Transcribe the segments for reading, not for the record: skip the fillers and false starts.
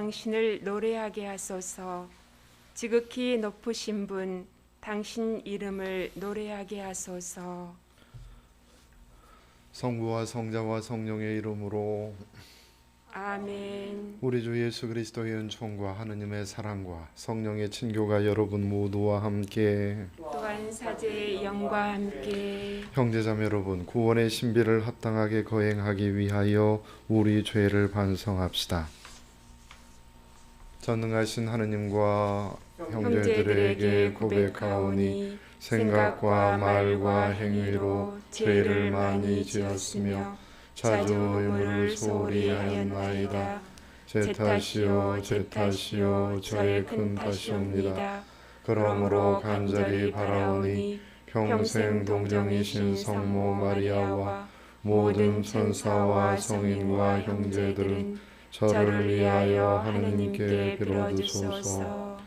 당신을 노래하게 하소서. 지극히 높으신 분 당신 이름을 노래하게 하소서. 성부와 성자와 성령의 이름으로 아멘. 우리 주 예수 그리스도의 은총과 하느님의 사랑과 성령의 친교가 여러분 모두와 함께 또한 사제의 영과 함께 형제자매 여러분 구원의 신비를 합당하게 거행하기 위하여 우리 죄를 반성합시다. 전능하신 하느님과 형제들에게 고백하오니 생각과 말과 행위로 죄를 많이 지었으며 자주 의무를 소홀히 하였나이다. 제 탓이요 제 탓이요 저의 큰 탓이옵니다. 그러므로 간절히 바라오니 평생 동정이신 성모 마리아와 모든 천사와 성인과 형제들은 저를 위하여 하느님께 빌어주소서.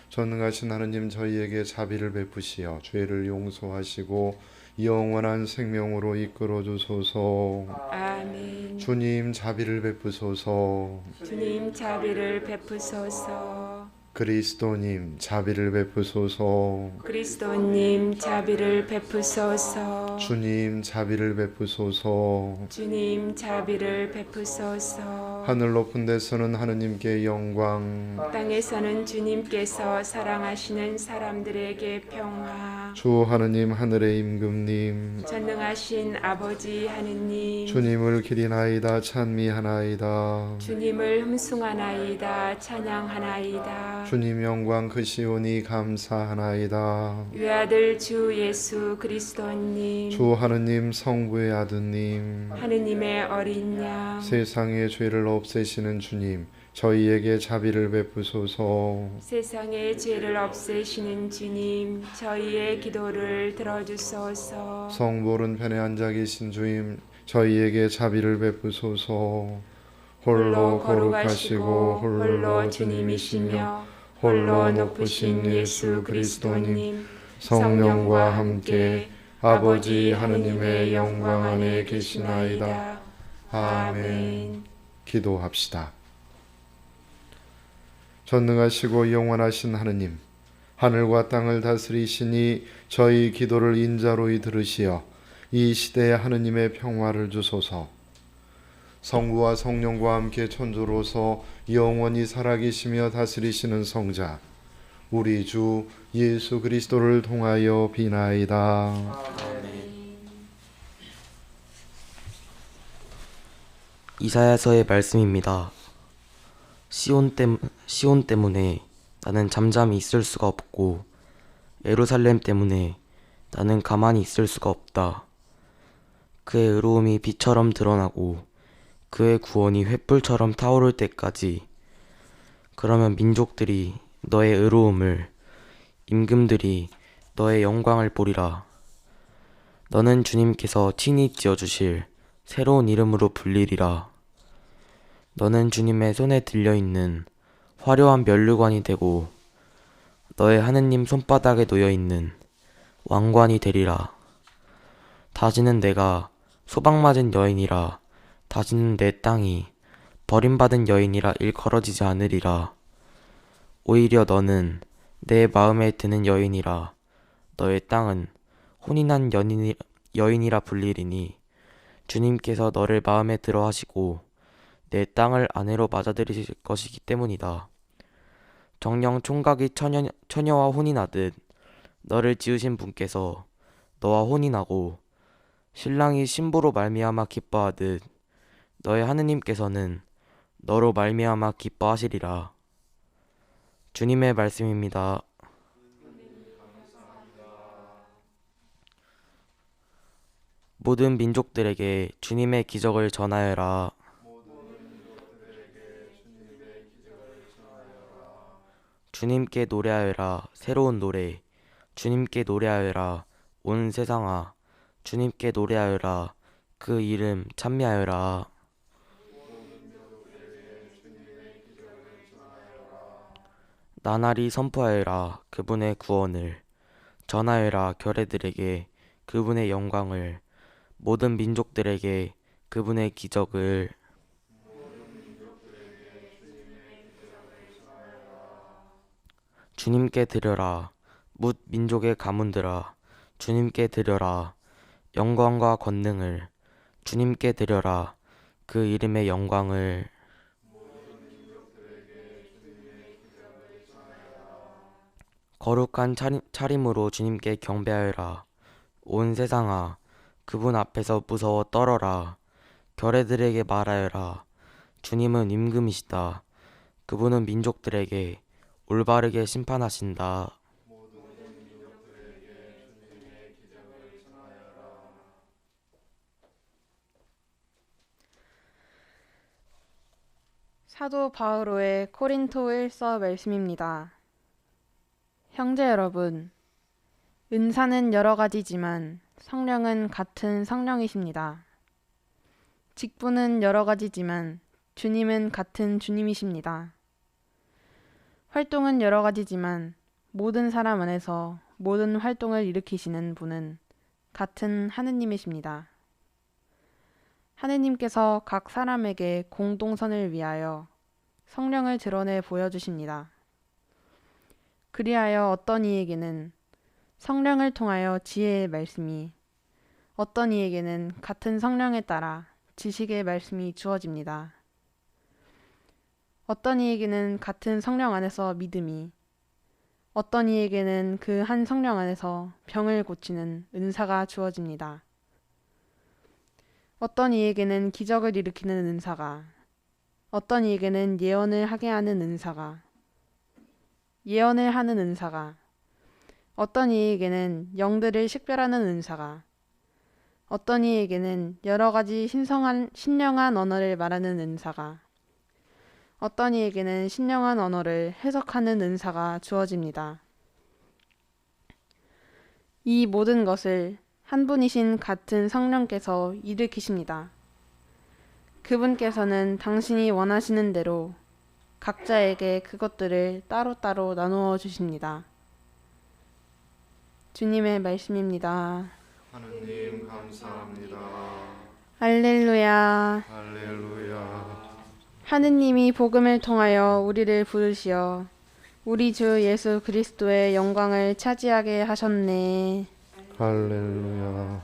전능하신 하느님 저희에게 자비를 베푸시어 죄를 용서하시고 영원한 생명으로 이끌어 주소서. 아멘. 주님 자비를 베푸소서. 주님 자비를 베푸소서. 그리스도님 자비를 베푸소서. 그리스도님 자비를 베푸소서. 주님 자비를 베푸소서. 주님 자비를 베푸소서. 하늘 높은 데서는 하느님께 영광, 땅에서는 주님께서 사랑하시는 사람들에게 평화. 주 하느님 하늘의 임금님, 전능하신 아버지 하느님, 주님을 기리나이다 찬미하나이다. 주님을 흠숭하나이다 찬양하나이다. 주님 영광 크시오니 감사하나이다. 외아들 주 예수 그리스도님, 주 하느님 성부의 아드님, 하느님의 어린 양, 세상의 죄를 없애시는 주님, 저희에게 자비를 베푸소서. 세상의 죄를 없애시는 주님, 저희의 기도를 들어주소서. 성보른 편에 앉아 계신 주님, 저희에게 자비를 베푸소서. 홀로 거룩하시고 홀로 주님이시며 홀로 높으신 예수 그리스도님, 성령과 함께 아버지 하느님의 영광 안에 계시나이다. 아멘. 기도합시다. 전능하시고 영원하신 하느님, 하늘과 땅을 다스리시니 저희 기도를 인자로이 들으시어 이 시대에 하느님의 평화를 주소서. 성부와 성령과 함께 천주로서 영원히 살아계시며 다스리시는 성자 우리 주 예수 그리스도를 통하여 비나이다. 이사야서의 말씀입니다. 시온 때문에 나는 잠잠히 있을 수가 없고 예루살렘 때문에 나는 가만히 있을 수가 없다. 그의 의로움이 빛처럼 드러나고 그의 구원이 횃불처럼 타오를 때까지, 그러면 민족들이 너의 의로움을, 임금들이 너의 영광을 보리라. 너는 주님께서 친히 지어주실 새로운 이름으로 불리리라. 너는 주님의 손에 들려있는 화려한 면류관이 되고 너의 하느님 손바닥에 놓여있는 왕관이 되리라. 다시는 내가 소방맞은 여인이라, 다시는 내 땅이 버림받은 여인이라 일컬어지지 않으리라. 오히려 너는 내 마음에 드는 여인이라, 너의 땅은 혼인한 여인이라 불리리니 주님께서 너를 마음에 들어 하시고 내 땅을 아내로 맞아들이실 것이기 때문이다. 정녕 총각이 처녀와 혼인하듯 너를 지으신 분께서 너와 혼인하고 신랑이 신부로 말미암아 기뻐하듯 너의 하느님께서는 너로 말미암아 기뻐하시리라. 주님의 말씀입니다. 모든 민족들에게 주님의 기적을 전하여라. 주님께 노래하여라. 새로운 노래. 주님께 노래하여라. 온 세상아. 주님께 노래하여라. 그 이름 찬미하여라. 나날이 선포하여라. 그분의 구원을. 전하여라. 결애들에게 그분의 영광을. 모든 민족들에게 그분의 기적을. 주님께 드려라. 뭇 민족의 가문들아, 주님께 드려라. 영광과 권능을 주님께 드려라. 그 이름의 영광을. 거룩한 차림으로 주님께 경배하여라. 온 세상아, 그분 앞에서 무서워 떨어라. 결애들에게 말하여라. 주님은 임금이시다. 그분은 민족들에게 올바르게 심판하신다. 사도 바오로의 코린토일서 말씀입니다. 형제 여러분, 은사는 여러 가지지만 성령은 같은 성령이십니다. 직분은 여러 가지지만 주님은 같은 주님이십니다. 활동은 여러 가지지만 모든 사람 안에서 모든 활동을 일으키시는 분은 같은 하느님이십니다. 하느님께서 각 사람에게 공동선을 위하여 성령을 드러내 보여주십니다. 그리하여 어떤 이에게는 성령을 통하여 지혜의 말씀이, 어떤 이에게는 같은 성령에 따라 지식의 말씀이 주어집니다. 어떤 이에게는 같은 성령 안에서 믿음이, 어떤 이에게는 그 한 성령 안에서 병을 고치는 은사가 주어집니다. 어떤 이에게는 기적을 일으키는 은사가, 어떤 이에게는 예언을 하게 하는 은사가, 예언을 하는 은사가, 어떤 이에게는 영들을 식별하는 은사가, 어떤 이에게는 여러 가지 신령한 언어를 말하는 은사가, 어떤 이에게는 신령한 언어를 해석하는 은사가 주어집니다. 이 모든 것을 한 분이신 같은 성령께서 일으키십니다. 그분께서는 당신이 원하시는 대로 각자에게 그것들을 따로따로 나누어 주십니다. 주님의 말씀입니다. 하느님 감사합니다. 할렐루야. 할렐루야. 하느님이 복음을 통하여 우리를 부르시어 우리 주 예수 그리스도의 영광을 차지하게 하셨네. 할렐루야.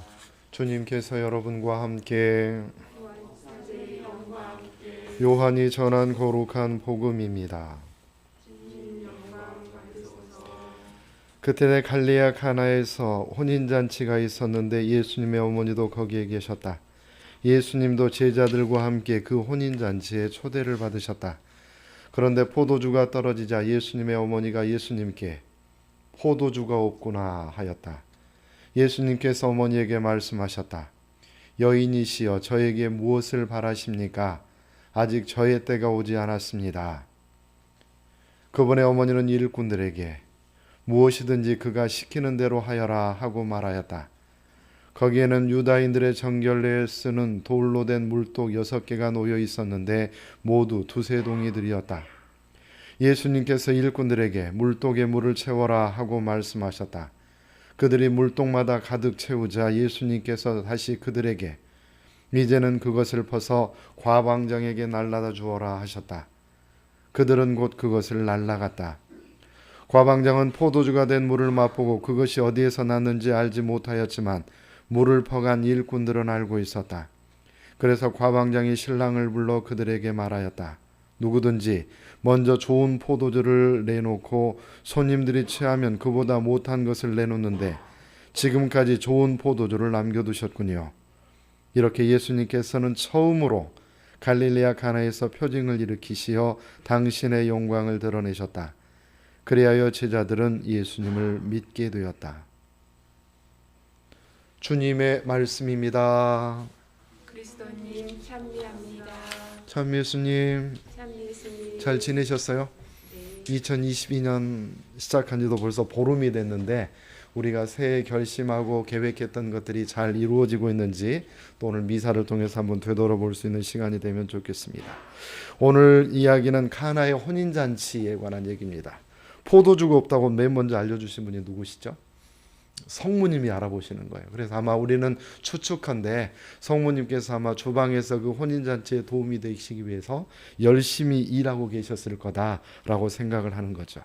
주님께서 여러분과 함께 요한이 전한 거룩한 복음입니다. 그때 갈릴리 가나에서 혼인잔치가 있었는데 예수님의 어머니도 거기에 계셨다. 예수님도 제자들과 함께 그 혼인잔치에 초대를 받으셨다. 그런데 포도주가 떨어지자 예수님의 어머니가 예수님께 포도주가 없구나 하였다. 예수님께서 어머니에게 말씀하셨다. 여인이시여, 저에게 무엇을 바라십니까? 아직 저의 때가 오지 않았습니다. 그분의 어머니는 일꾼들에게 무엇이든지 그가 시키는 대로 하여라 하고 말하였다. 거기에는 유다인들의 정결례에 쓰는 돌로 된 물독 6개가 놓여 있었는데 모두 두세 동이들이었다. 예수님께서 일꾼들에게 물독에 물을 채워라 하고 말씀하셨다. 그들이 물독마다 가득 채우자 예수님께서 다시 그들에게 이제는 그것을 퍼서 과방장에게 날라다 주어라 하셨다. 그들은 곧 그것을 날라갔다. 과방장은 포도주가 된 물을 맛보고 그것이 어디에서 났는지 알지 못하였지만 물을 퍼간 일꾼들은 알고 있었다. 그래서 과방장이 신랑을 불러 그들에게 말하였다. 누구든지 먼저 좋은 포도주를 내놓고 손님들이 취하면 그보다 못한 것을 내놓는데 지금까지 좋은 포도주를 남겨두셨군요. 이렇게 예수님께서는 처음으로 갈릴리 가나에서 표징을 일으키시어 당신의 영광을 드러내셨다. 그리하여 제자들은 예수님을 믿게 되었다. 주님의 말씀입니다. 그리스도님 찬미합니다. 참 예수님 참 예수님. 잘 지내셨어요? 2022년 시작한 지도 벌써 보름이 됐는데 우리가 새해 결심하고 계획했던 것들이 잘 이루어지고 있는지 또 오늘 미사를 통해서 한번 되돌아볼 수 있는 시간이 되면 좋겠습니다. 오늘 이야기는 카나의 혼인잔치에 관한 얘기입니다. 포도주가 없다고 맨 먼저 알려주신 분이 누구시죠? 성모님이 알아보시는 거예요. 그래서 아마 우리는 추측한데 성모님께서 아마 주방에서 그 혼인잔치에 도움이 되시기 위해서 열심히 일하고 계셨을 거다라고 생각을 하는 거죠.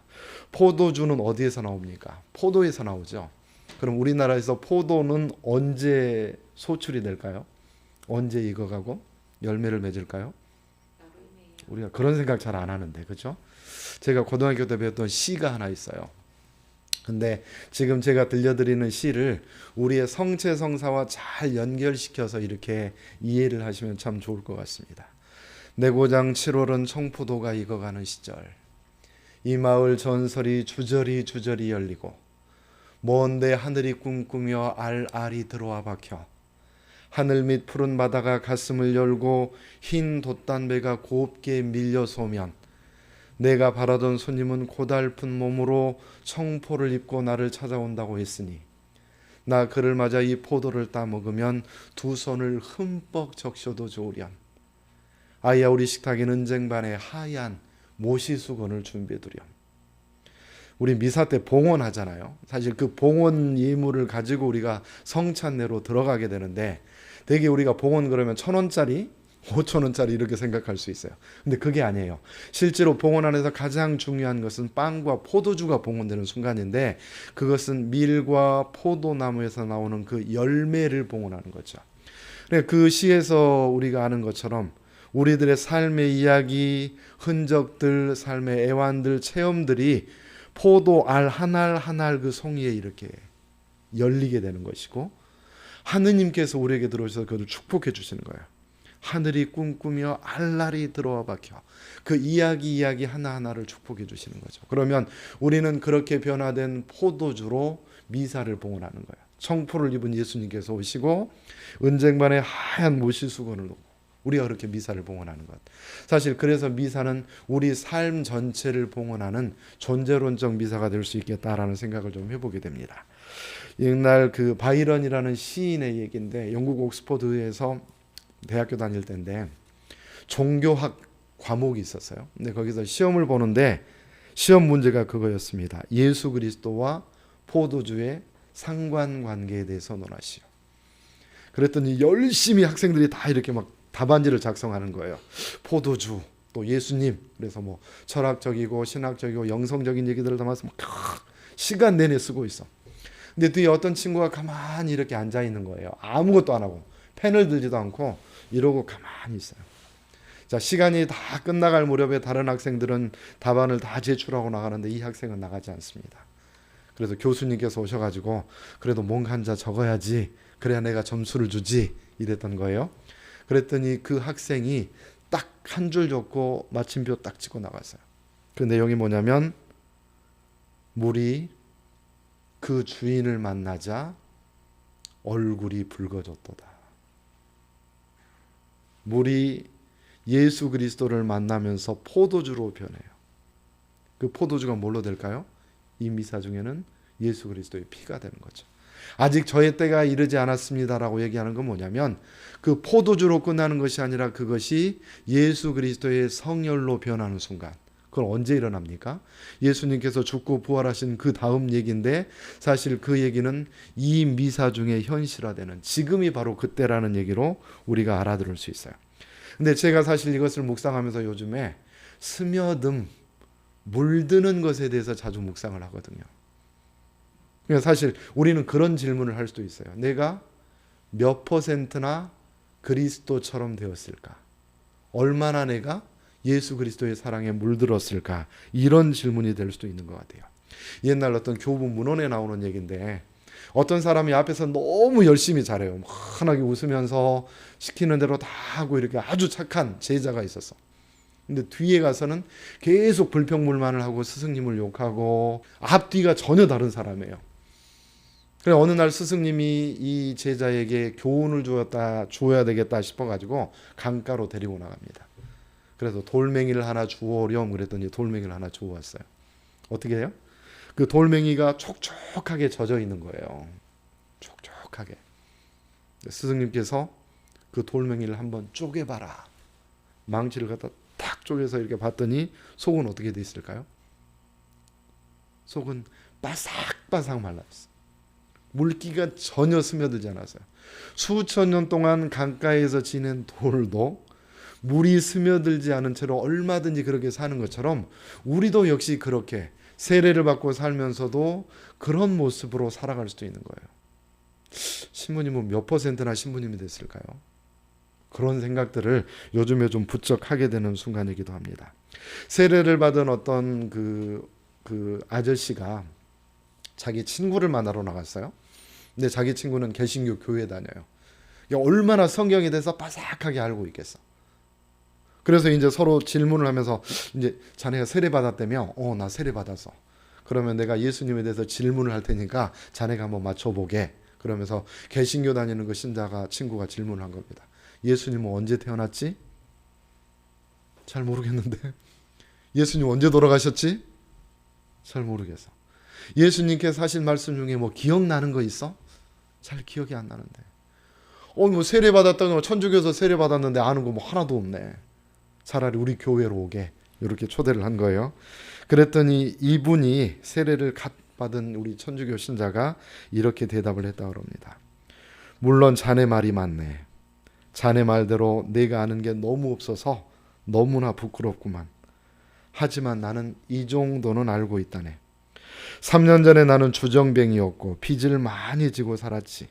포도주는 어디에서 나옵니까? 포도에서 나오죠. 그럼 우리나라에서 포도는 언제 소출이 될까요? 언제 익어가고 열매를 맺을까요? 우리가 그런 생각 잘 안 하는데, 그렇죠? 제가 고등학교 때 배웠던 시가 하나 있어요. 근데 지금 제가 들려드리는 시를 우리의 성체성사와 잘 연결시켜서 이렇게 이해를 하시면 참 좋을 것 같습니다. 내 고장 7월은 청포도가 익어가는 시절, 이 마을 전설이 주저리 주저리 열리고 먼데 하늘이 꿈꾸며 알알이 들어와 박혀 하늘 밑 푸른 바다가 가슴을 열고 흰 돛단배가 곱게 밀려서면 내가 바라던 손님은 고달픈 몸으로 청포를 입고 나를 찾아온다고 했으니 나 그를 맞아 이 포도를 따먹으면 두 손을 흠뻑 적셔도 좋으련. 아이야 우리 식탁에 은쟁반에 하얀 모시수건을 준비해두렴. 우리 미사 때 봉헌하잖아요. 사실 그 봉헌 예물을 가지고 우리가 성찬내로 들어가게 되는데 되게 우리가 봉헌 그러면 1,000원짜리 5,000원짜리 이렇게 생각할 수 있어요. 근데 그게 아니에요. 실제로 봉헌 안에서 가장 중요한 것은 빵과 포도주가 봉헌되는 순간인데 그것은 밀과 포도나무에서 나오는 그 열매를 봉헌하는 거죠. 그 시에서 우리가 아는 것처럼 우리들의 삶의 이야기, 흔적들, 삶의 애환들, 체험들이 포도 알 한 알 한 알 그 송이에 이렇게 열리게 되는 것이고 하느님께서 우리에게 들어오셔서 그것을 축복해 주시는 거예요. 하늘이 꿈꾸며 알알이 들어와 박혀 그 이야기 하나하나를 축복해 주시는 거죠. 그러면 우리는 그렇게 변화된 포도주로 미사를 봉헌하는 거예요. 청포를 입은 예수님께서 오시고 은쟁반에 하얀 모시수건을 놓고 우리가 그렇게 미사를 봉헌하는 것. 사실 그래서 미사는 우리 삶 전체를 봉헌하는 존재론적 미사가 될 수 있겠다라는 생각을 좀 해보게 됩니다. 옛날 그 바이런이라는 시인의 얘기인데 영국 옥스퍼드에서 대학교 다닐 때인데 종교학 과목이 있었어요. 근데 거기서 시험을 보는데 시험 문제가 그거였습니다. 예수 그리스도와 포도주의 상관관계에 대해서 논하시오. 그랬더니 열심히 학생들이 다 이렇게 막 답안지를 작성하는 거예요. 포도주, 또 예수님. 그래서 뭐 철학적이고 신학적이고 영성적인 얘기들을 담아서 막 시간 내내 쓰고 있어. 근데 뒤에 어떤 친구가 가만히 이렇게 앉아 있는 거예요. 아무것도 안 하고 펜을 들지도 않고 이러고 가만히 있어요. 자, 시간이 다 끝나갈 무렵에 다른 학생들은 답안을 다 제출하고 나가는데 이 학생은 나가지 않습니다. 그래서 교수님께서 오셔가지고 그래도 뭔가 한 자 적어야지, 그래야 내가 점수를 주지, 이랬던 거예요. 그랬더니 그 학생이 딱 한 줄 적고 마침표 딱 찍고 나갔어요. 그 내용이 뭐냐면 물이 그 주인을 만나자 얼굴이 붉어졌도다. 물이 예수 그리스도를 만나면서 포도주로 변해요. 그 포도주가 뭘로 될까요? 이 미사 중에는 예수 그리스도의 피가 되는 거죠. 아직 저의 때가 이르지 않았습니다라고 얘기하는 건 뭐냐면 그 포도주로 끝나는 것이 아니라 그것이 예수 그리스도의 성혈로 변하는 순간. 그건 언제 일어납니까? 예수님께서 죽고 부활하신 그 다음 얘기인데 사실 그 얘기는 이 미사 중에 현실화되는 지금이 바로 그때라는 얘기로 우리가 알아들을 수 있어요. 근데 제가 사실 이것을 묵상하면서 요즘에 스며듦, 물드는 것에 대해서 자주 묵상을 하거든요. 그러니까 사실 우리는 그런 질문을 할 수도 있어요. 내가 몇 %나 그리스도처럼 되었을까? 얼마나 내가 예수 그리스도의 사랑에 물들었을까? 이런 질문이 될 수도 있는 것 같아요. 옛날 어떤 교부 문헌에 나오는 얘기인데 어떤 사람이 앞에서 너무 열심히 잘해요. 환하게 웃으면서 시키는 대로 다 하고 이렇게 아주 착한 제자가 있었어. 근데 뒤에 가서는 계속 불평불만을 하고 스승님을 욕하고 앞뒤가 전혀 다른 사람이에요. 그래서 어느 날 스승님이 이 제자에게 교훈을 주어야 되겠다 싶어가지고 강가로 데리고 나갑니다. 그래서 돌멩이를 하나 주워오렴 그랬더니 돌멩이를 하나 주워왔어요. 어떻게 해요? 그 돌멩이가 촉촉하게 젖어 있는 거예요. 촉촉하게. 스승님께서 그 돌멩이를 한번 쪼개봐라. 망치를 갖다 탁 쪼개서 이렇게 봤더니 속은 어떻게 돼 있을까요? 속은 바삭바삭 말랐어. 물기가 전혀 스며들지 않았어요. 수천 년 동안 강가에서 지낸 돌도 물이 스며들지 않은 채로 얼마든지 그렇게 사는 것처럼 우리도 역시 그렇게 세례를 받고 살면서도 그런 모습으로 살아갈 수도 있는 거예요. 신부님은 몇 퍼센트나 신부님이 됐을까요? 그런 생각들을 요즘에 좀 부쩍 하게 되는 순간이기도 합니다. 세례를 받은 어떤 그 아저씨가 자기 친구를 만나러 나갔어요. 근데 자기 친구는 개신교 교회 다녀요. 얼마나 성경에 대해서 빠삭하게 알고 있겠어. 그래서 이제 서로 질문을 하면서 이제 자네가 세례 받았다며? 나 세례 받았어. 그러면 내가 예수님에 대해서 질문을 할 테니까 자네가 한번 맞춰보게. 그러면서 개신교 다니는 그 신자가 친구가 질문을 한 겁니다. 예수님은 언제 태어났지? 잘 모르겠는데. 예수님 언제 돌아가셨지? 잘 모르겠어. 예수님께서 하신 말씀 중에 뭐 기억나는 거 있어? 잘 기억이 안 나는데. 뭐 세례 받았다고 천주교에서 세례 받았는데 아는 거 뭐 하나도 없네. 차라리 우리 교회로 오게 이렇게 초대를 한 거예요. 그랬더니 이분이 세례를 받은 우리 천주교 신자가 이렇게 대답을 했다고 합니다. 물론 자네 말이 맞네. 자네 말대로 내가 아는 게 너무 없어서 너무나 부끄럽구만. 하지만 나는 이 정도는 알고 있다네. 3년 전에 나는 주정뱅이였고 빚을 많이 지고 살았지.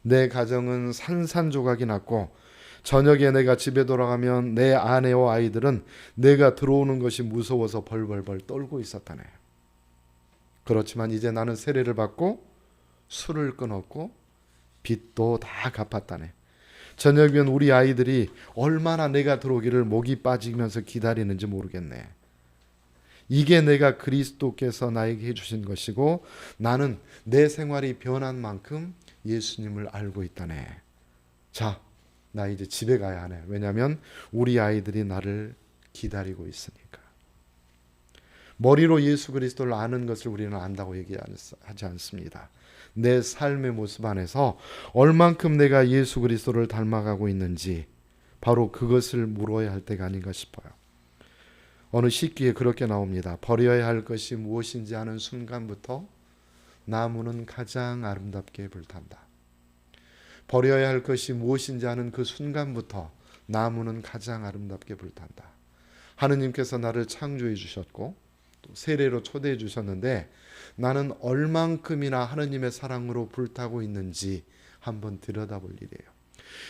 내 가정은 산산조각이 났고 저녁에 내가 집에 돌아가면 내 아내와 아이들은 내가 들어오는 것이 무서워서 벌벌벌 떨고 있었다네. 그렇지만 이제 나는 세례를 받고 술을 끊었고 빚도 다 갚았다네. 저녁이면 우리 아이들이 얼마나 내가 들어오기를 목이 빠지면서 기다리는지 모르겠네. 이게 내가 그리스도께서 나에게 해주신 것이고 나는 내 생활이 변한 만큼 예수님을 알고 있다네. 자, 나 이제 집에 가야 하네. 왜냐하면 우리 아이들이 나를 기다리고 있으니까. 머리로 예수 그리스도를 아는 것을 우리는 안다고 얘기하지 않습니다. 내 삶의 모습 안에서 얼만큼 내가 예수 그리스도를 닮아가고 있는지 바로 그것을 물어야 할 때가 아닌가 싶어요. 어느 시기에 그렇게 나옵니다. 버려야 할 것이 무엇인지 하는 순간부터 나무는 가장 아름답게 불탄다. 버려야 할 것이 무엇인지 하는 그 순간부터 나무는 가장 아름답게 불탄다. 하느님께서 나를 창조해 주셨고 또 세례로 초대해 주셨는데 나는 얼만큼이나 하느님의 사랑으로 불타고 있는지 한번 들여다볼 일이에요.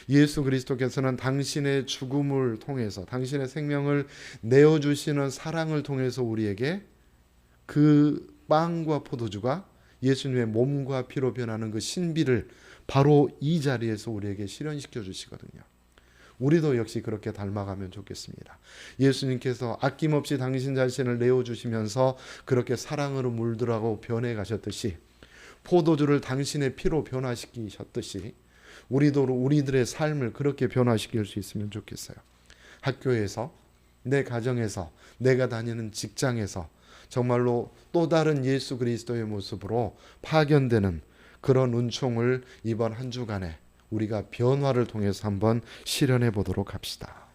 예수 그리스도께서는 당신의 죽음을 통해서 당신의 생명을 내어주시는 사랑을 통해서 우리에게 그 빵과 포도주가 예수님의 몸과 피로 변하는 그 신비를 바로 이 자리에서 우리에게 실현시켜 주시거든요. 우리도 역시 그렇게 닮아가면 좋겠습니다. 예수님께서 아낌없이 당신 자신을 내어주시면서 그렇게 사랑으로 물들어가고 변해가셨듯이 포도주를 당신의 피로 변화시키셨듯이 우리도 우리들의 삶을 그렇게 변화시킬 수 있으면 좋겠어요. 학교에서, 내 가정에서, 내가 다니는 직장에서 정말로 또 다른 예수 그리스도의 모습으로 파견되는 그런 은총을 이번 한 주간에 우리가 변화를 통해서 한번 실현해 보도록 합시다.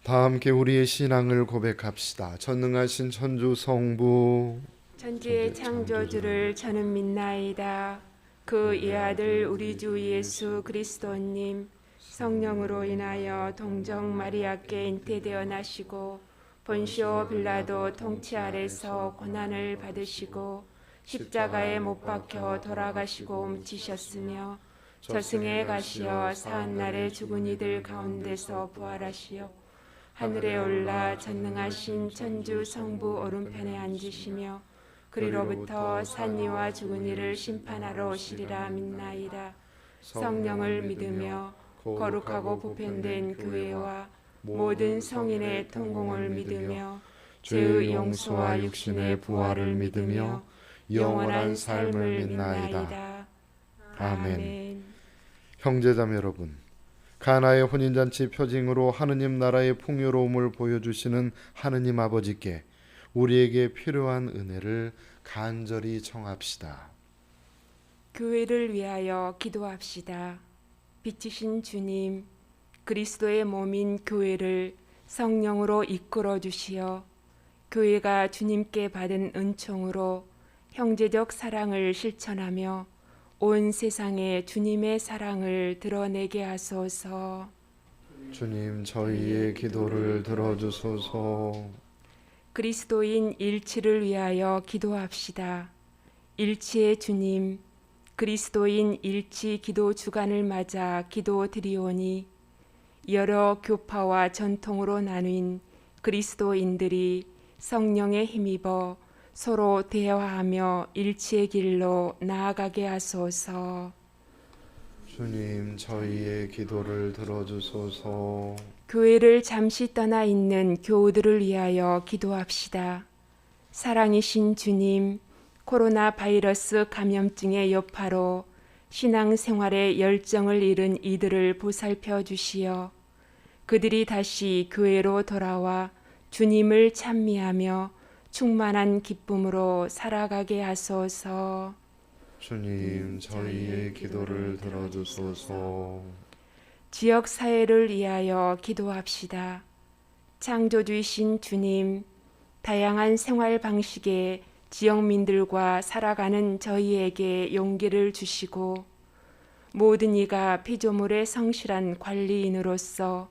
다 함께 우리의 신앙을 고백합시다. 전능하신 천주 성부 천지의 창조주를 저는 믿나이다. 그 이아들 우리 주 예수 그리스도님 성령으로 인하여 동정 마리아께 잉태되어 나시고 본시오 빌라도 통치 아래서 고난을 받으시고 십자가에 못 박혀 돌아가시고 묻히셨으며 저승에 가시어 사한날에 죽은 이들 가운데서 부활하시어 하늘에 올라 전능하신 천주 성부 오른편에 앉으시며 그리로부터 산이와 죽은 이를 심판하러 오시리라 믿나이다. 성령을 믿으며 거룩하고 보편된 교회와 모든 성인의 통공을 믿으며 죄의 용서와 육신의 부활을 믿으며 영원한 삶을 믿나이다. 아멘. 형제자매 여러분, 가나의 혼인잔치 표징으로 하느님 나라의 풍요로움을 보여주시는 하느님 아버지께 우리에게 필요한 은혜를 간절히 청합시다. 교회를 위하여 기도합시다. 빛이신 주님, 그리스도의 몸인 교회를 성령으로 이끌어 주시어 교회가 주님께 받은 은총으로 형제적 사랑을 실천하며 온 세상에 주님의 사랑을 드러내게 하소서. 주님, 저희의 기도를 들어주소서. 그리스도인 일치를 위하여 기도합시다. 일치의 주님, 그리스도인 일치 기도 주간을 맞아 기도 드리오니 여러 교파와 전통으로 나뉜 그리스도인들이 성령에 힘입어 서로 대화하며 일치의 길로 나아가게 하소서. 주님, 저희의 기도를 들어주소서. 교회를 잠시 떠나 있는 교우들을 위하여 기도합시다. 사랑이신 주님, 코로나 바이러스 감염증의 여파로 신앙생활에 열정을 잃은 이들을 보살펴 주시어 그들이 다시 교회로 돌아와 주님을 찬미하며 충만한 기쁨으로 살아가게 하소서. 주님, 저희의 기도를 들어주소서. 지역 사회를 위하여 기도합시다. 창조주이신 주님, 다양한 생활 방식의 지역민들과 살아가는 저희에게 용기를 주시고 모든 이가 피조물의 성실한 관리인으로서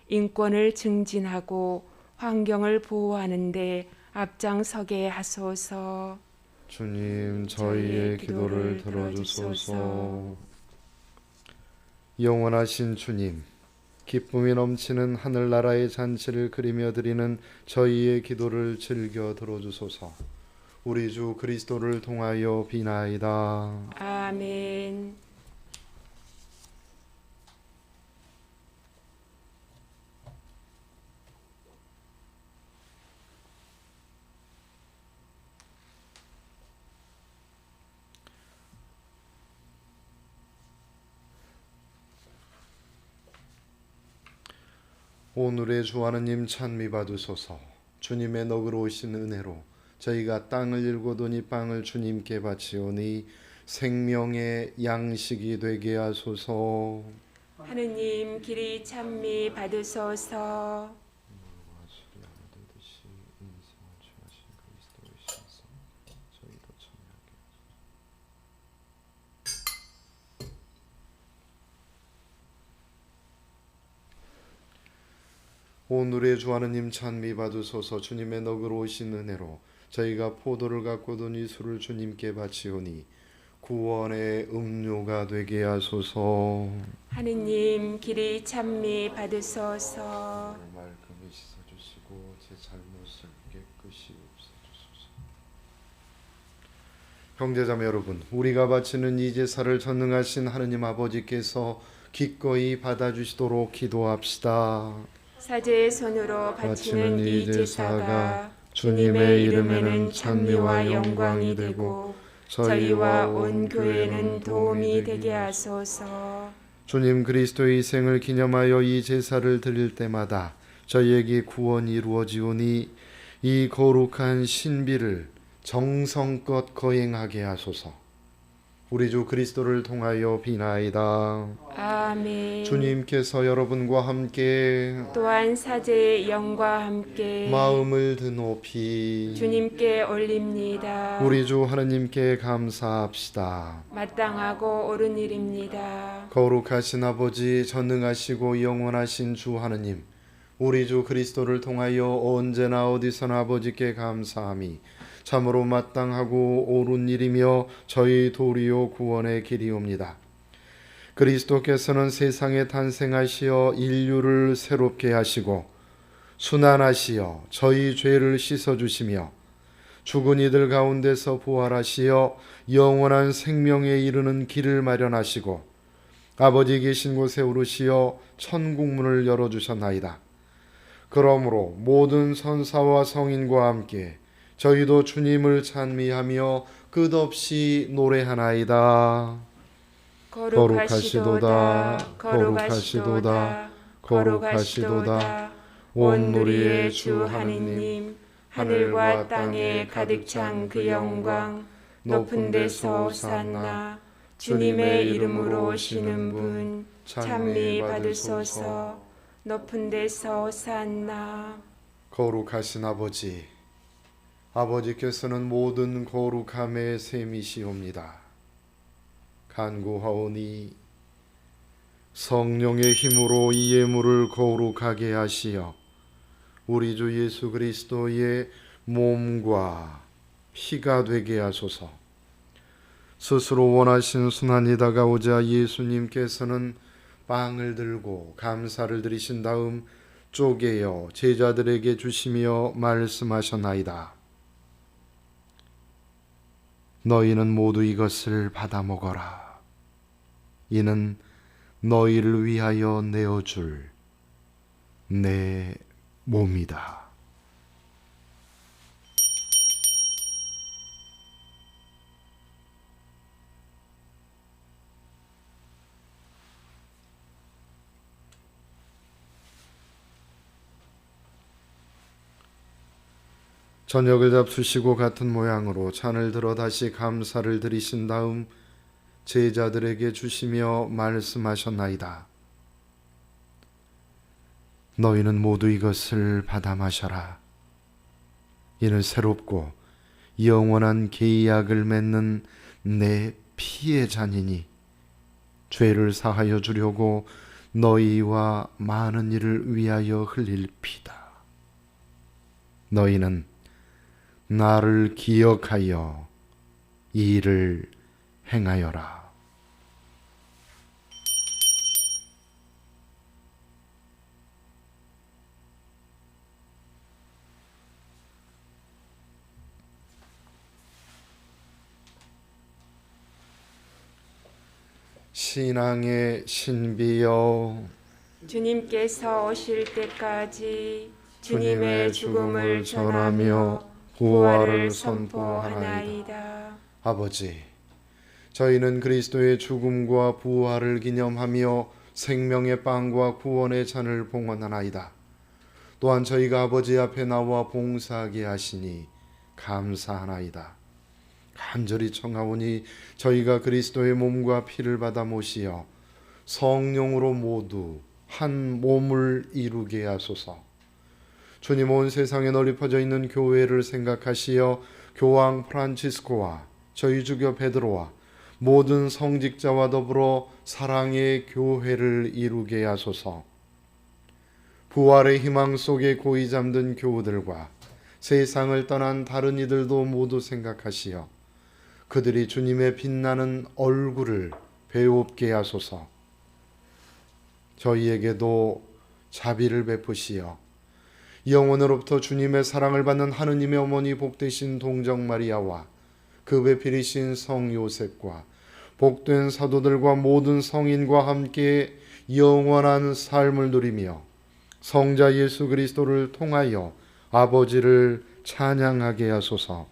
인권을 증진하고 환경을 보호하는 데 앞장서게 하소서. 주님, 저희의 기도를 들어주소서. 영원하신 주님, 기쁨이 넘치는 하늘나라의 잔치를 그리며 드리는 저희의 기도를 즐겨 들어주소서. 우리 주 그리스도를 통하여 비나이다. 아멘. 오늘의 주 하느님 찬미 받으소서. 주님의 너그러우신 은혜로 저희가 땅을 일구더니 빵을 주님께 바치오니 생명의 양식이 되게 하소서. 하느님 길이 찬미 받으소서. 오늘의 주 하느님 찬미 받으소서. 주님의 너그러우신 은혜로 저희가 포도를 갖고더니 술을 주님께 바치오니 구원의 음료가 되게 하소서. 하느님 길이 찬미 받으소서. 말끔히 씻어주시고 제 잘못을 깨끗이 없애주소서. 형제자매 여러분, 우리가 바치는 이 제사를 전능하신 하느님 아버지께서 기꺼이 받아주시도록 기도합시다. 사제의 손으로 바치는 이 제사가 주님의 이름에는 찬미와 영광이 되고 저희와 온 교회는 도움이 되게 하소서. 주님 그리스도의 희생을 기념하여 이 제사를 드릴 때마다 저희에게 구원이 이루어지오니 이 거룩한 신비를 정성껏 거행하게 하소서. 우리 주 그리스도를 통하여 비나이다. 아멘. 주님께서 여러분과 함께 또한 사제의 영과 함께 마음을 드높이 주님께 올립니다. 우리 주 하느님께 감사합시다. 마땅하고 옳은 일입니다. 거룩하신 아버지, 전능하시고 영원하신 주 하느님, 우리 주 그리스도를 통하여 언제나 어디서나 아버지께 감사함이 참으로 마땅하고 옳은 일이며 저희 도리요 구원의 길이옵니다. 그리스도께서는 세상에 탄생하시어 인류를 새롭게 하시고 순환하시어 저희 죄를 씻어주시며 죽은 이들 가운데서 부활하시어 영원한 생명에 이르는 길을 마련하시고 아버지 계신 곳에 오르시어 천국문을 열어주셨나이다. 그러므로 모든 선사와 성인과 함께 저희도 주님을 찬미하며 끝없이 노래하나이다. 거룩하시도다, 거룩하시도다, 거룩하시도다. 온 우리의 주 하느님, 하늘과 땅에 가득 찬 그 영광, 높은 데서 호산나, 주님의 이름으로 오시는 분 찬미 받으소서. 높은 데서 호산나. 거룩하신 아버지, 아버지께서는 모든 거룩함의 셈이시옵니다. 간구하오니 성령의 힘으로 이 예물을 거룩하게 하시어 우리 주 예수 그리스도의 몸과 피가 되게 하소서. 스스로 원하신 순환이 다가오자 예수님께서는 빵을 들고 감사를 드리신 다음 쪼개어 제자들에게 주시며 말씀하셨나이다. 너희는 모두 이것을 받아 먹어라. 이는 너희를 위하여 내어줄 내 몸이다. 저녁을 잡수시고 같은 모양으로 잔을 들어 다시 감사를 드리신 다음 제자들에게 주시며 말씀하셨나이다. 너희는 모두 이것을 받아 마셔라. 이는 새롭고 영원한 계약을 맺는 내 피의 잔이니 죄를 사하여 주려고 너희와 많은 이를 위하여 흘릴 피다. 너희는 나를 기억하여 이 일을 행하여라. 신앙의 신비여, 주님께서 오실 때까지 주님의 죽음을 전하며 부활을 선포하나이다. 아버지, 저희는 그리스도의 죽음과 부활을 기념하며 생명의 빵과 구원의 잔을 봉헌하나이다. 또한 저희가 아버지 앞에 나와 봉사하게 하시니 감사하나이다. 간절히 청하오니 저희가 그리스도의 몸과 피를 받아 모시어 성령으로 모두 한 몸을 이루게 하소서. 주님, 온 세상에 널리 퍼져 있는 교회를 생각하시어 교황 프란치스코와 저희 주교 베드로와 모든 성직자와 더불어 사랑의 교회를 이루게 하소서. 부활의 희망 속에 고이 잠든 교우들과 세상을 떠난 다른 이들도 모두 생각하시어 그들이 주님의 빛나는 얼굴을 배웁게 하소서. 저희에게도 자비를 베푸시어 영원으로부터 주님의 사랑을 받는 하느님의 어머니 복되신 동정 마리아와 그 배필이신 성 요셉과 복된 사도들과 모든 성인과 함께 영원한 삶을 누리며 성자 예수 그리스도를 통하여 아버지를 찬양하게 하소서.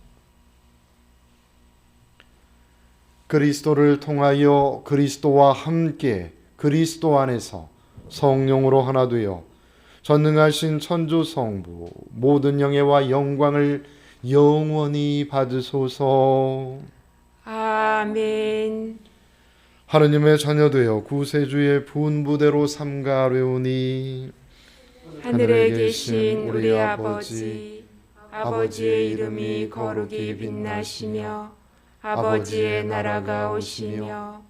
그리스도를 통하여 그리스도와 함께 그리스도 안에서 성령으로 하나 되어 전능하신 천주 성부 모든 영예와 영광을 영원히 받으소서. 아멘. 하느님의 자녀되어 구세주의 분부대로 삼가려니 하늘에 계신 우리 아버지, 아버지의 이름이 거룩히 빛나시며 아버지의 나라가 오시며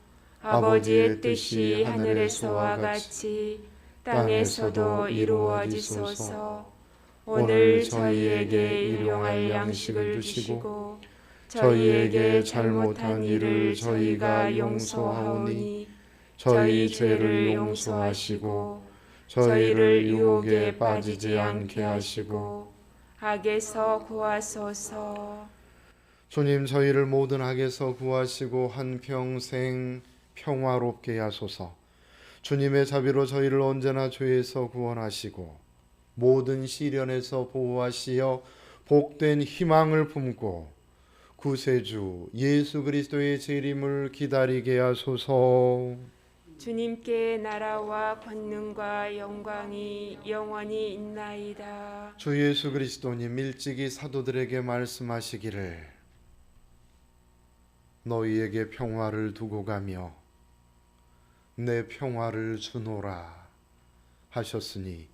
아버지의 뜻이 하늘에서와 같이 땅에서도 이루어지소서. 오늘 저희에게 일용할 양식을 주시고 저희에게 잘못한 일을 저희가 용서하오니 저희 죄를 용서하시고 저희를 유혹에 빠지지 않게 하시고 악에서 구하소서. 주님, 저희를 모든 악에서 구하시고 한평생 평화롭게 하소서. 주님의 자비로 저희를 언제나 죄에서 구원하시고 모든 시련에서 보호하시어 복된 희망을 품고 구세주 예수 그리스도의 재림을 기다리게 하소서. 주님께 나라와 권능과 영광이 영원히 있나이다. 주 예수 그리스도님 일찍이 사도들에게 말씀하시기를 너희에게 평화를 두고 가며 내 평화를 주노라 하셨으니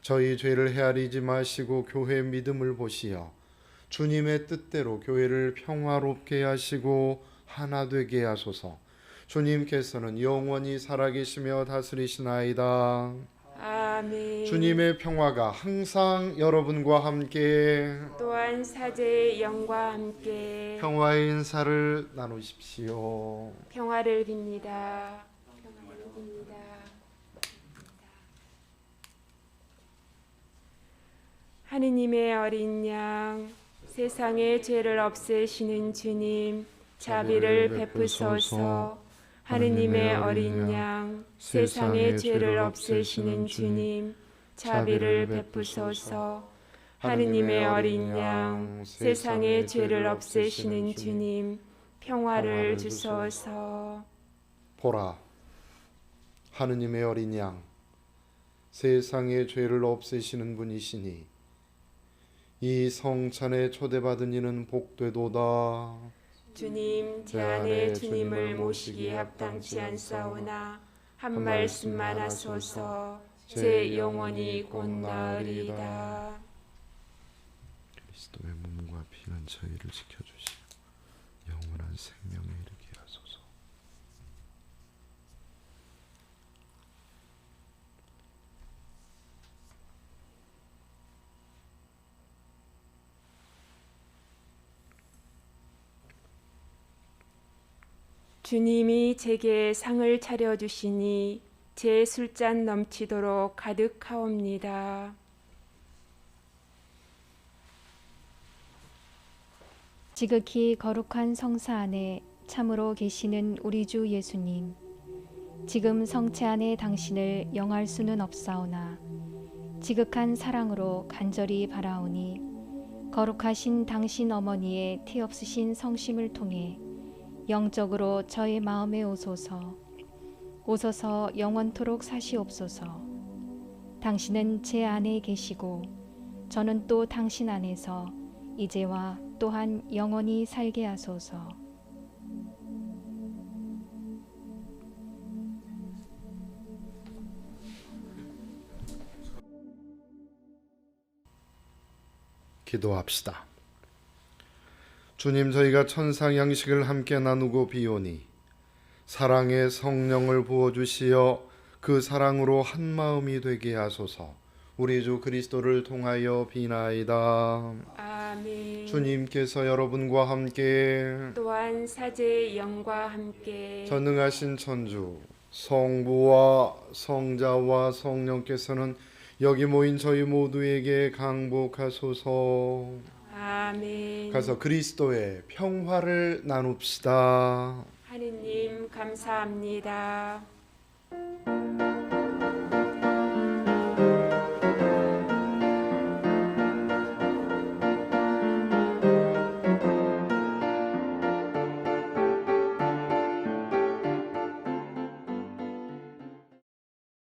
저희 죄를 헤아리지 마시고 교회의 믿음을 보시어 주님의 뜻대로 교회를 평화롭게 하시고 하나 되게 하소서. 주님께서는 영원히 살아계시며 다스리시나이다. 아멘. 주님의 평화가 항상 여러분과 함께 또한 사제의 영과 함께 평화의 인사를 나누십시오. 평화를 빕니다. 평화를 빕니다. 하느님의 어린 양, 세상의 죄를 없애시는 주님, 자비를 베푸소서. 하느님의 어린 양, 세상의 죄를 없애시는 주님, 자비를 베푸소서. 하느님의 어린 양, 세상의 죄를 없애시는 주님, 평화를 주소서. 보라, 하느님의 어린 양, 세상의 죄를 없애시는 분이시니 이 성찬에 초대받은 이는 복되도다. 주님, 제 안에 주님을 모시기에 합당치 않사오나 한 말씀만 하소서. 제 영혼이 곧 나으리이다. 그리스도의 몸과 피는 저희를 지켜주시고 영원한 생명에 이르게 하소서. 주님이 제게 상을 차려주시니 제 술잔 넘치도록 가득하옵니다. 지극히 거룩한 성사 안에 참으로 계시는 우리 주 예수님, 지금 성체 안에 당신을 영할 수는 없사오나 지극한 사랑으로 간절히 바라오니 거룩하신 당신 어머니의 티 없으신 성심을 통해 영적으로 저의 마음에 오소서. 오소서 영원토록 사시옵소서. 당신은 제 안에 계시고 저는 또 당신 안에서 이제와 또한 영원히 살게 하소서. 기도합시다. 주님, 저희가 천상 양식을 함께 나누고 비오니 사랑의 성령을 부어주시어 그 사랑으로 한 마음이 되게 하소서. 우리 주 그리스도를 통하여 비나이다. 아멘. 주님께서 여러분과 함께 또한 사제의 영과 함께 전능하신 천주 성부와 성자와 성령께서는 여기 모인 저희 모두에게 강복하소서. 아멘. 가서 그리스도의 평화를 나눕시다. 하느님 감사합니다.